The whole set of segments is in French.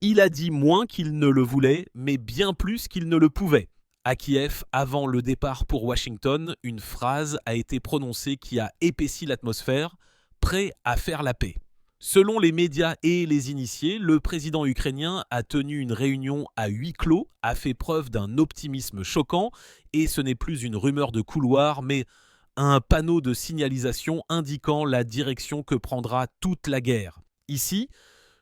Il a dit moins qu'il ne le voulait, mais bien plus qu'il ne le pouvait. À Kiev, avant le départ pour Washington, une phrase a été prononcée qui a épaissi l'atmosphère, prêt à faire la paix. Selon les médias et les initiés, le président ukrainien a tenu une réunion à huis clos, a fait preuve d'un optimisme choquant, et ce n'est plus une rumeur de couloir, mais un panneau de signalisation indiquant la direction que prendra toute la guerre. Ici,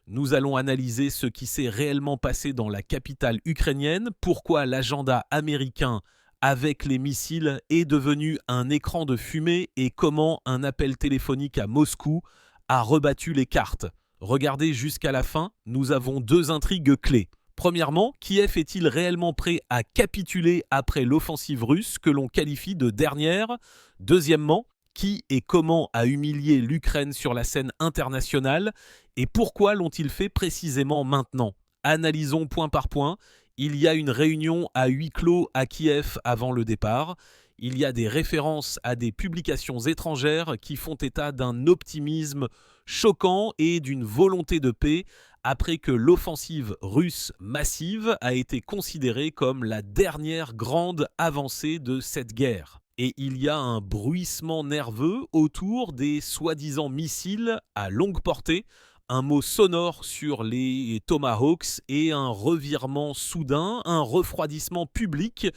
nous allons analyser ce qui s'est réellement passé dans la capitale ukrainienne, pourquoi l'agenda américain avec les missiles est devenu un écran de fumée et comment un appel téléphonique à Moscou a rebattu les cartes. Regardez jusqu'à la fin, nous avons deux intrigues clés. Premièrement, Kiev est-il réellement prêt à capituler après l'offensive russe que l'on qualifie de dernière? Deuxièmement, qui et comment a humilié l'Ukraine sur la scène internationale et pourquoi l'ont-ils fait précisément maintenant? Analysons point par point. Il y a une réunion à huis clos à Kiev avant le départ. Il y a des références à des publications étrangères qui font état d'un optimisme choquant et d'une volonté de paix après que l'offensive russe massive a été considérée comme la dernière grande avancée de cette guerre. Et il y a un bruissement nerveux autour des soi-disant missiles à longue portée, un mot sonore sur les Tomahawks et un revirement soudain, un refroidissement public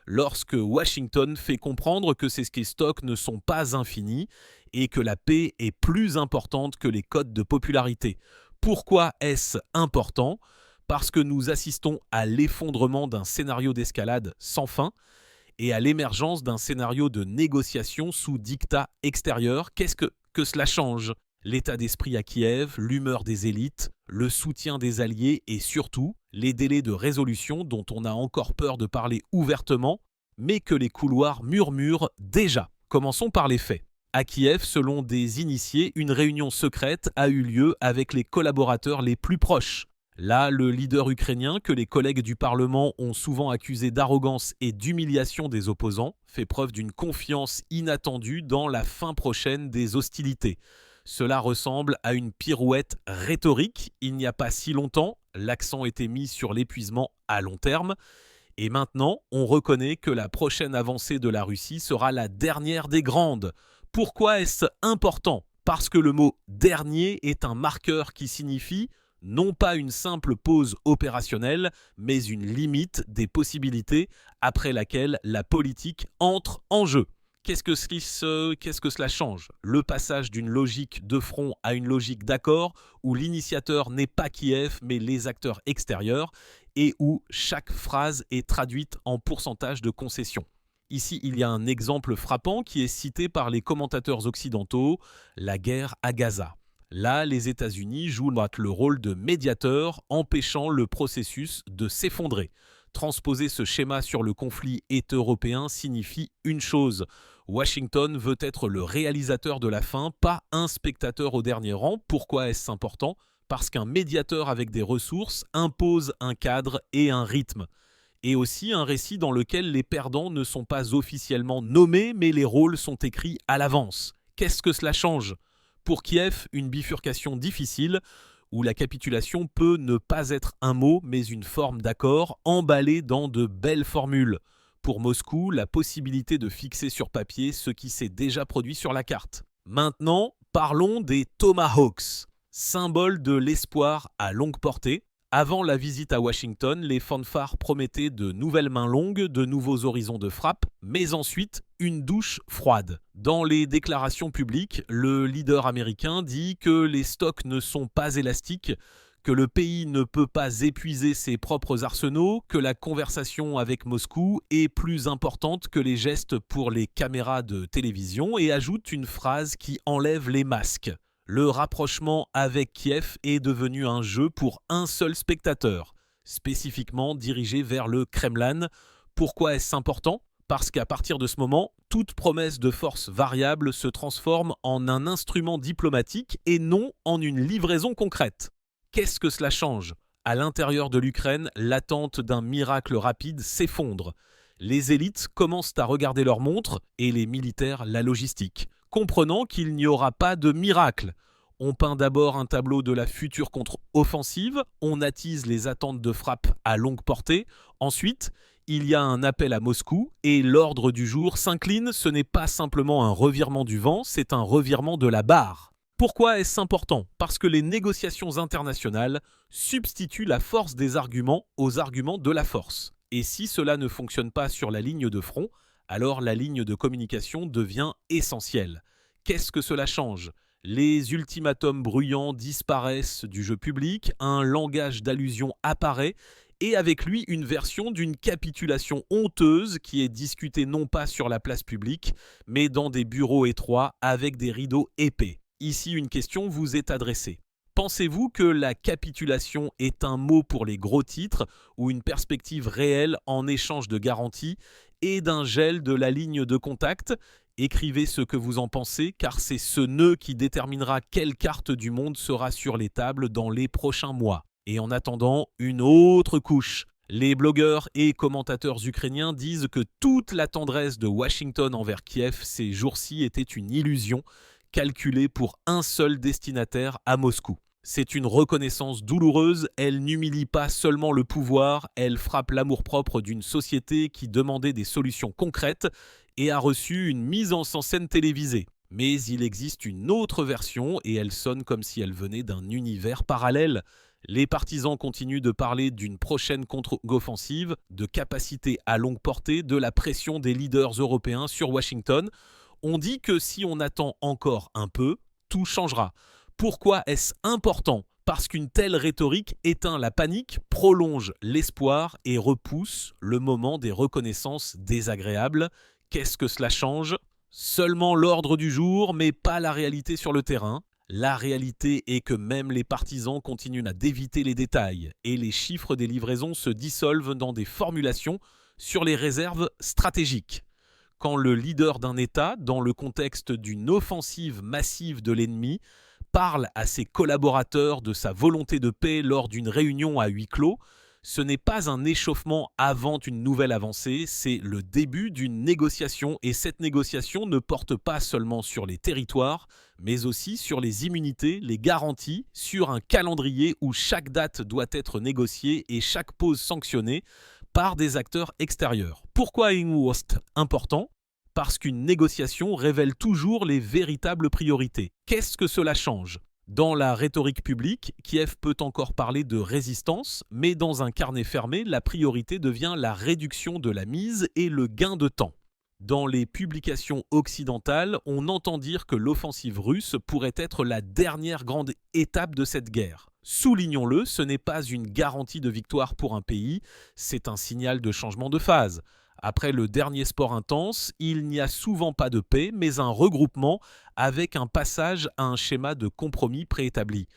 lorsque Washington fait comprendre que ces stocks ne sont pas infinis et que la paix est plus importante que les cotes de popularité. Pourquoi est-ce important? Parce que nous assistons à l'effondrement d'un scénario d'escalade sans fin et à l'émergence d'un scénario de négociation sous dictat extérieur. Qu'est-ce que cela change? L'état d'esprit à Kiev, l'humeur des élites, le soutien des alliés et surtout les délais de résolution dont on a encore peur de parler ouvertement, mais que les couloirs murmurent déjà. Commençons par les faits. À Kiev, selon des initiés, une réunion secrète a eu lieu avec les collaborateurs les plus proches. Là, le leader ukrainien, que les collègues du Parlement ont souvent accusé d'arrogance et d'humiliation des opposants, fait preuve d'une confiance inattendue dans la fin prochaine des hostilités. Cela ressemble à une pirouette rhétorique. Il n'y a pas si longtemps, l'accent était mis sur l'épuisement à long terme. Et maintenant, on reconnaît que la prochaine avancée de la Russie sera la dernière des grandes. Pourquoi est-ce important? Parce que le mot « dernier » est un marqueur qui signifie non pas une simple pause opérationnelle, mais une limite des possibilités après laquelle la politique entre en jeu. Qu'est-ce que cela change? Le passage d'une logique de front à une logique d'accord où l'initiateur n'est pas Kiev mais les acteurs extérieurs et où chaque phrase est traduite en pourcentage de concession. Ici, il y a un exemple frappant qui est cité par les commentateurs occidentaux, la guerre à Gaza. Là, les États-Unis jouent le rôle de médiateur, empêchant le processus de s'effondrer. Transposer ce schéma sur le conflit européen signifie une chose. Washington veut être le réalisateur de la fin, pas un spectateur au dernier rang. Pourquoi est-ce important? Parce qu'un médiateur avec des ressources impose un cadre et un rythme. Et aussi un récit dans lequel les perdants ne sont pas officiellement nommés, mais les rôles sont écrits à l'avance. Qu'est-ce que cela change? Pour Kiev, une bifurcation difficile, où la capitulation peut ne pas être un mot, mais une forme d'accord emballée dans de belles formules. Pour Moscou, la possibilité de fixer sur papier ce qui s'est déjà produit sur la carte. Maintenant, parlons des Tomahawks, symbole de l'espoir à longue portée. Avant la visite à Washington, les fanfares promettaient de nouvelles mains longues, de nouveaux horizons de frappe, mais ensuite une douche froide. Dans les déclarations publiques, le leader américain dit que les stocks ne sont pas élastiques, que le pays ne peut pas épuiser ses propres arsenaux, que la conversation avec Moscou est plus importante que les gestes pour les caméras de télévision et ajoute une phrase qui enlève les masques. Le rapprochement avec Kiev est devenu un jeu pour un seul spectateur, spécifiquement dirigé vers le Kremlin. Pourquoi est-ce important? Parce qu'à partir de ce moment, toute promesse de force variable se transforme en un instrument diplomatique et non en une livraison concrète. Qu'est-ce que cela change? À l'intérieur de l'Ukraine, l'attente d'un miracle rapide s'effondre. Les élites commencent à regarder leurs montres et les militaires la logistique, comprenant qu'il n'y aura pas de miracle. On peint d'abord un tableau de la future contre-offensive, on attise les attentes de frappe à longue portée. Ensuite, il y a un appel à Moscou et l'ordre du jour s'incline. Ce n'est pas simplement un revirement du vent, c'est un revirement de la barre. Pourquoi est-ce important? Parce que les négociations internationales substituent la force des arguments aux arguments de la force. Et si cela ne fonctionne pas sur la ligne de front, alors la ligne de communication devient essentielle. Qu'est-ce que cela change? Les ultimatums bruyants disparaissent du jeu public, un langage d'allusion apparaît, et avec lui une version d'une capitulation honteuse qui est discutée non pas sur la place publique, mais dans des bureaux étroits avec des rideaux épais. Ici, une question vous est adressée. Pensez-vous que la capitulation est un mot pour les gros titres ou une perspective réelle en échange de garanties et d'un gel de la ligne de contact? Écrivez ce que vous en pensez, car c'est ce nœud qui déterminera quelle carte du monde sera sur les tables dans les prochains mois. Et en attendant, une autre couche. Les blogueurs et commentateurs ukrainiens disent que toute la tendresse de Washington envers Kiev ces jours-ci était une illusion, calculée pour un seul destinataire à Moscou. C'est une reconnaissance douloureuse, elle n'humilie pas seulement le pouvoir, elle frappe l'amour-propre d'une société qui demandait des solutions concrètes et a reçu une mise en scène télévisée. Mais il existe une autre version et elle sonne comme si elle venait d'un univers parallèle. Les partisans continuent de parler d'une prochaine contre-offensive, de capacité à longue portée, de la pression des leaders européens sur Washington. On dit que si on attend encore un peu, tout changera. Pourquoi est-ce important? Parce qu'une telle rhétorique éteint la panique, prolonge l'espoir et repousse le moment des reconnaissances désagréables. Qu'est-ce que cela change? Seulement l'ordre du jour, mais pas la réalité sur le terrain. La réalité est que même les partisans continuent à déviter les détails et les chiffres des livraisons se dissolvent dans des formulations sur les réserves stratégiques. Quand le leader d'un État, dans le contexte d'une offensive massive de l'ennemi, parle à ses collaborateurs de sa volonté de paix lors d'une réunion à huis clos, ce n'est pas un échauffement avant une nouvelle avancée, c'est le début d'une négociation et cette négociation ne porte pas seulement sur les territoires, mais aussi sur les immunités, les garanties, sur un calendrier où chaque date doit être négociée et chaque pause sanctionnée par des acteurs extérieurs. Pourquoi est-ce important? Parce qu'une négociation révèle toujours les véritables priorités. Qu'est-ce que cela change? Dans la rhétorique publique, Kiev peut encore parler de résistance, mais dans un carnet fermé, la priorité devient la réduction de la mise et le gain de temps. Dans les publications occidentales, on entend dire que l'offensive russe pourrait être la dernière grande étape de cette guerre. Soulignons-le, ce n'est pas une garantie de victoire pour un pays, c'est un signal de changement de phase. Après le dernier sport intense, il n'y a souvent pas de paix, mais un regroupement avec un passage à un schéma de compromis préétabli.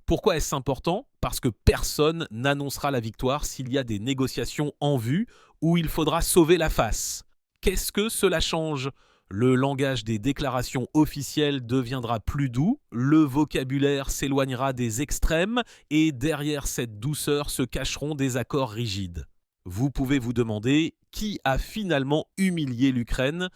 Pourquoi est-ce important? Parce que personne n'annoncera la victoire s'il y a des négociations en vue où il faudra sauver la face. Qu'est-ce que cela change? Le langage des déclarations officielles deviendra plus doux, le vocabulaire s'éloignera des extrêmes et derrière cette douceur se cacheront des accords rigides. Vous pouvez vous demander qui a finalement humilié l'Ukraine?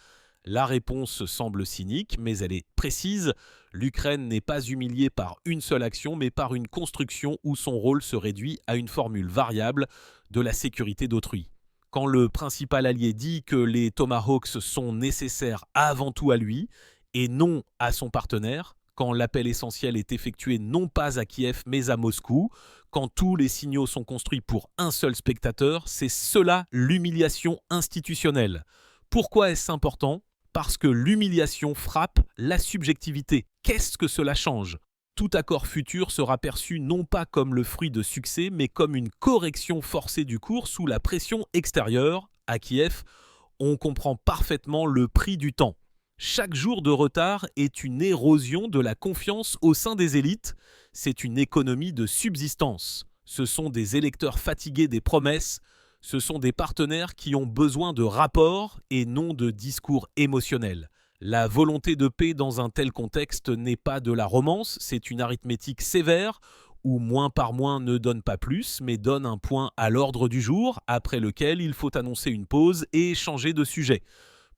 La réponse semble cynique, mais elle est précise. L'Ukraine n'est pas humiliée par une seule action, mais par une construction où son rôle se réduit à une formule variable de la sécurité d'autrui. Quand le principal allié dit que les Tomahawks sont nécessaires avant tout à lui et non à son partenaire, quand l'appel essentiel est effectué non pas à Kiev mais à Moscou, quand tous les signaux sont construits pour un seul spectateur, c'est cela l'humiliation institutionnelle. Pourquoi est-ce important? Parce que l'humiliation frappe la subjectivité. Qu'est-ce que cela change? Tout accord futur sera perçu non pas comme le fruit de succès, mais comme une correction forcée du cours sous la pression extérieure. À Kiev, on comprend parfaitement le prix du temps. Chaque jour de retard est une érosion de la confiance au sein des élites. C'est une économie de subsistance. Ce sont des électeurs fatigués des promesses. Ce sont des partenaires qui ont besoin de rapports et non de discours émotionnels. La volonté de paix dans un tel contexte n'est pas de la romance, c'est une arithmétique sévère où moins par moins ne donne pas plus, mais donne un point à l'ordre du jour, après lequel il faut annoncer une pause et changer de sujet.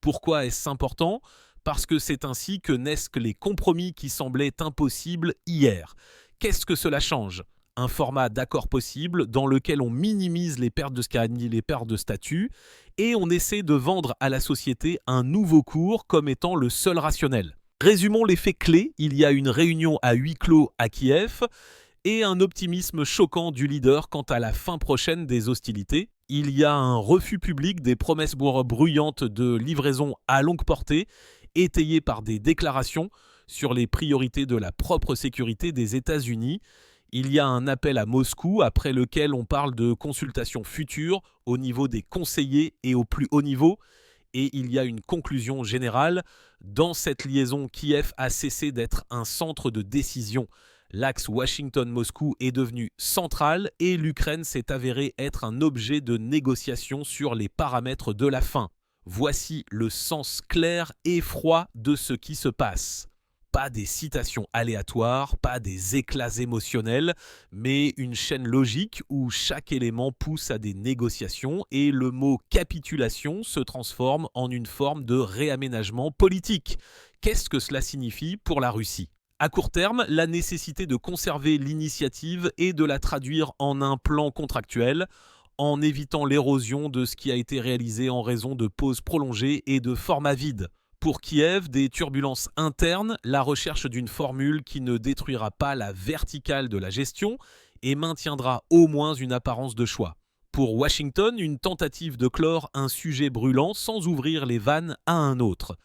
Pourquoi est-ce important ? parce que c'est ainsi que naissent les compromis qui semblaient impossibles hier. Qu'est-ce que cela change ? Un format d'accord possible dans lequel on minimise les pertes de scan, les pertes de statut, et on essaie de vendre à la société un nouveau cours comme étant le seul rationnel. Résumons les faits clés, il y a une réunion à huis clos à Kiev et un optimisme choquant du leader quant à la fin prochaine des hostilités. Il y a un refus public des promesses bruyantes de livraison à longue portée, étayées par des déclarations sur les priorités de la propre sécurité des États-Unis. Il y a un appel à Moscou après lequel on parle de consultations futures au niveau des conseillers et au plus haut niveau. Et il y a une conclusion générale. Dans cette liaison, Kiev a cessé d'être un centre de décision. L'axe Washington-Moscou est devenu central et l'Ukraine s'est avérée être un objet de négociation sur les paramètres de la fin. Voici le sens clair et froid de ce qui se passe. Pas des citations aléatoires, pas des éclats émotionnels, mais une chaîne logique où chaque élément pousse à des négociations et le mot capitulation se transforme en une forme de réaménagement politique. Qu'est-ce que cela signifie pour la Russie ? À court terme, la nécessité de conserver l'initiative et de la traduire en un plan contractuel, en évitant l'érosion de ce qui a été réalisé en raison de pauses prolongées et de formats vides. Pour Kiev, des turbulences internes, la recherche d'une formule qui ne détruira pas la verticale de la gestion et maintiendra au moins une apparence de choix. Pour Washington, une tentative de clore un sujet brûlant sans ouvrir les vannes à un autre.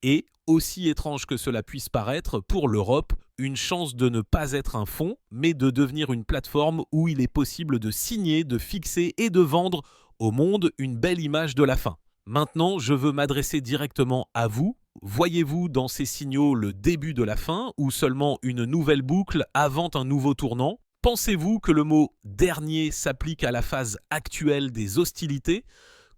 Et, aussi étrange que cela puisse paraître, pour l'Europe, une chance de ne pas être un fond, mais de devenir une plateforme où il est possible de signer, de fixer et de vendre au monde une belle image de la fin. Maintenant, je veux m'adresser directement à vous. Voyez-vous dans ces signaux le début de la fin ou seulement une nouvelle boucle avant un nouveau tournant ? Pensez-vous que le mot « dernier » s'applique à la phase actuelle des hostilités ?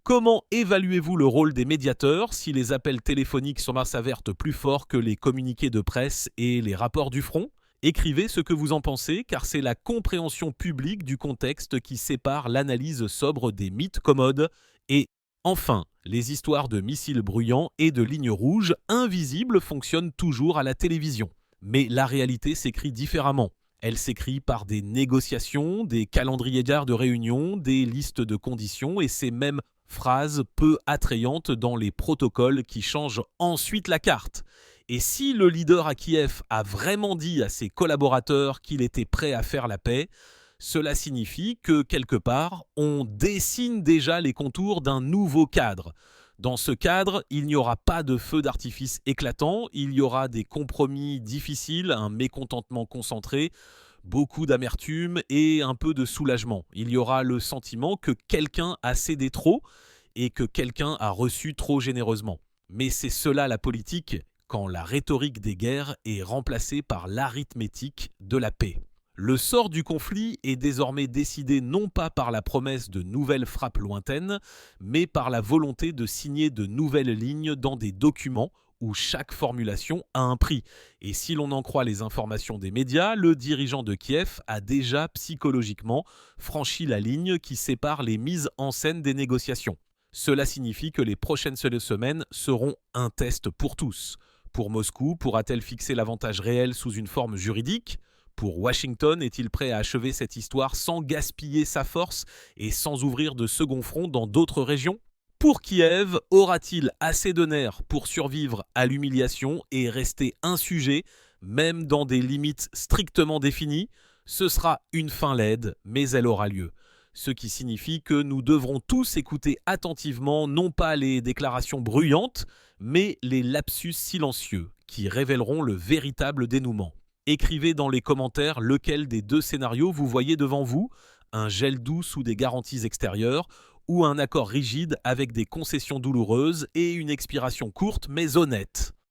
Comment évaluez-vous le rôle des médiateurs si les appels téléphoniques s'avèrent plus forts que les communiqués de presse et les rapports du front ? Écrivez ce que vous en pensez, car c'est la compréhension publique du contexte qui sépare l'analyse sobre des mythes commodes. Et enfin, les histoires de missiles bruyants et de lignes rouges invisibles fonctionnent toujours à la télévision. Mais la réalité s'écrit différemment. Elle s'écrit par des négociations, des calendriers de réunion, des listes de conditions et ces mêmes phrases peu attrayantes dans les protocoles qui changent ensuite la carte. Et si le leader à Kiev a vraiment dit à ses collaborateurs qu'il était prêt à faire la paix, cela signifie que, quelque part, on dessine déjà les contours d'un nouveau cadre. Dans ce cadre, il n'y aura pas de feu d'artifice éclatant, il y aura des compromis difficiles, un mécontentement concentré, beaucoup d'amertume et un peu de soulagement. Il y aura le sentiment que quelqu'un a cédé trop et que quelqu'un a reçu trop généreusement. Mais c'est cela la politique, quand la rhétorique des guerres est remplacée par l'arithmétique de la paix. Le sort du conflit est désormais décidé non pas par la promesse de nouvelles frappes lointaines, mais par la volonté de signer de nouvelles lignes dans des documents où chaque formulation a un prix. Et si l'on en croit les informations des médias, le dirigeant de Kiev a déjà psychologiquement franchi la ligne qui sépare les mises en scène des négociations. Cela signifie que les prochaines semaines seront un test pour tous. Pour Moscou, pourra-t-elle fixer l'avantage réel sous une forme juridique ? Pour Washington, est-il prêt à achever cette histoire sans gaspiller sa force et sans ouvrir de second front dans d'autres régions ? Pour Kiev, aura-t-il assez de nerfs pour survivre à l'humiliation et rester insurgé, même dans des limites strictement définies ? Ce sera une fin laide, mais elle aura lieu. Ce qui signifie que nous devrons tous écouter attentivement non pas les déclarations bruyantes, mais les lapsus silencieux qui révéleront le véritable dénouement. Écrivez dans les commentaires lequel des deux scénarios vous voyez devant vous, un gel doux sous des garanties extérieures ou un accord rigide avec des concessions douloureuses et une expiration courte mais honnête.